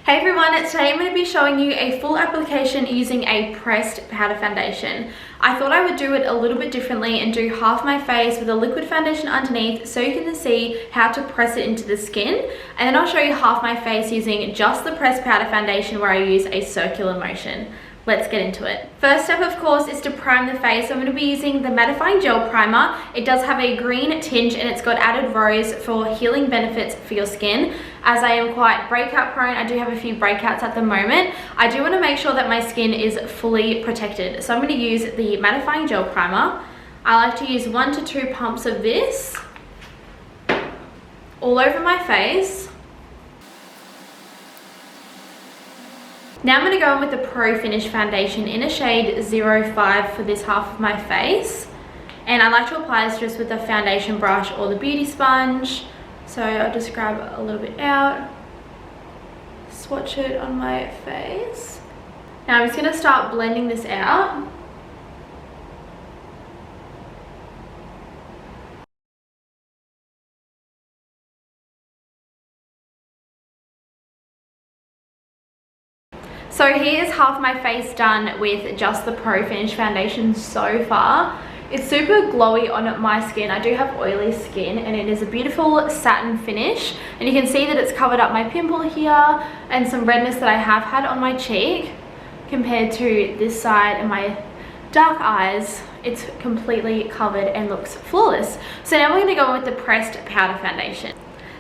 Hey everyone, today I'm going to be showing you a full application using a pressed powder foundation. I thought I would do it a little bit differently and do half my face with a liquid foundation underneath so you can see how to press it into the skin. And then I'll show you half my face using just the pressed powder foundation where I use a circular motion. Let's get into it. First step, of course, is to prime the face. I'm going to be using the mattifying gel primer. It does have a green tinge and it's got added rose for healing benefits for your skin. As I am quite breakout prone, I do have a few breakouts at the moment. I do want to make sure that my skin is fully protected. So I'm going to use the mattifying gel primer. I like to use 1 to 2 pumps of this all over my face. Now I'm going to go in with the Pro Finish foundation in a shade 05 for this half of my face. And I like to apply this just with the foundation brush or the beauty sponge. So I'll just grab a little bit out, swatch it on my face. Now I'm just going to start blending this out. So here's half my face done with just the Pro Finish foundation so far. It's super glowy on my skin. I do have oily skin and it is a beautiful satin finish. And you can see that it's covered up my pimple here and some redness that I have had on my cheek compared to this side and my dark eyes. It's completely covered and looks flawless. So now we're going to go with the pressed powder foundation.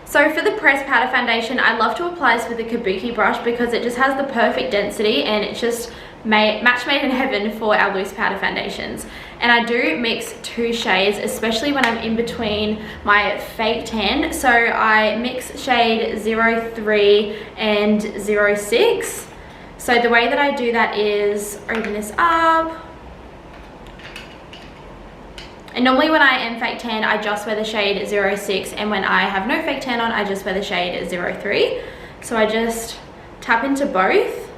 So for the pressed powder foundation, I love to apply this with a kabuki brush because it just has the perfect density and it's just match made in heaven for our loose powder foundations. And I do mix 2 shades, especially when I'm in between my fake tan. So I mix shade 03 and 06. So the way that I do that is open this up. And normally when I am fake tan, I just wear the shade 06, and when I have no fake tan on, I just wear the shade 03. So I just tap into both,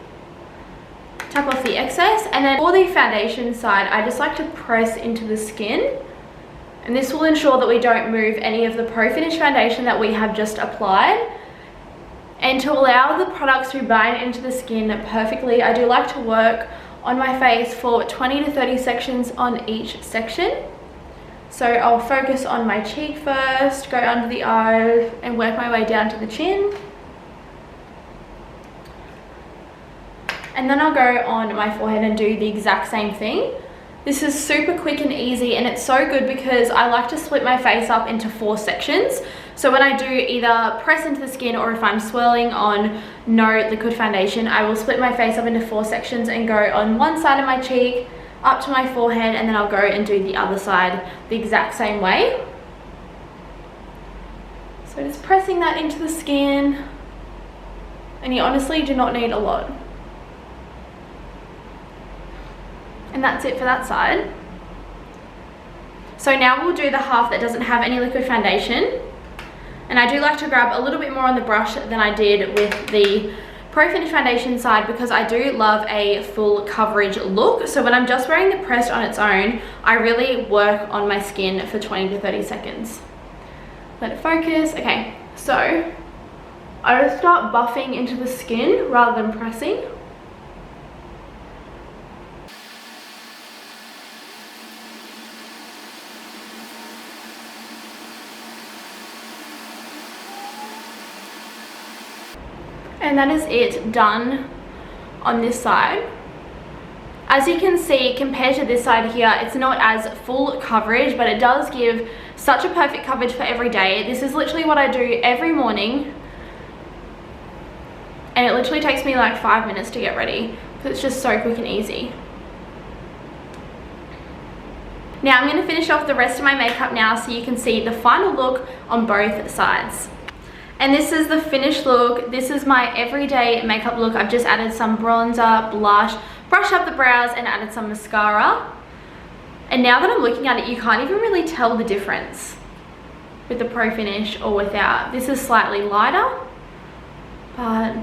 tap off the excess, and then for the foundation side, I just like to press into the skin. And this will ensure that we don't move any of the Pro Finish foundation that we have just applied. And to allow the products to bind into the skin perfectly, I do like to work on my face for 20 to 30 sections on each section. So I'll focus on my cheek first, go under the eye and work my way down to the chin. And then I'll go on my forehead and do the exact same thing. This is super quick and easy and it's so good because I like to split my face up into 4 sections. So when I do either press into the skin or if I'm swirling on no liquid foundation, I will split my face up into 4 sections and go on one side of my cheek, up to my forehead, and then I'll go and do the other side the exact same way. So just pressing that into the skin, and you honestly do not need a lot. And that's it for that side. So now we'll do the half that doesn't have any liquid foundation. And I do like to grab a little bit more on the brush than I did with the Pro Finish foundation side because I do love a full coverage look. So when I'm just wearing the pressed on its own, I really work on my skin for 20 to 30 seconds. Let it focus. Okay, so I just start buffing into the skin rather than pressing. And that is it done on this side. As you can see, compared to this side here, it's not as full coverage, but it does give such a perfect coverage for every day. This is literally what I do every morning. And it literally takes me like 5 minutes to get ready because it's just so quick and easy. Now I'm going to finish off the rest of my makeup now so you can see the final look on both sides. And this is the finished look. This is my everyday makeup look. I've just added some bronzer, blush, brushed up the brows and added some mascara. And now that I'm looking at it, you can't even really tell the difference with the Pro Finish or without. This is slightly lighter, but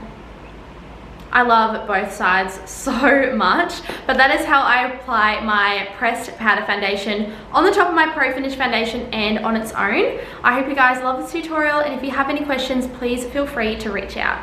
I love both sides so much. But that is how I apply my pressed powder foundation on the top of my Pro Finish foundation and on its own. I hope you guys love this tutorial, and if you have any questions, please feel free to reach out.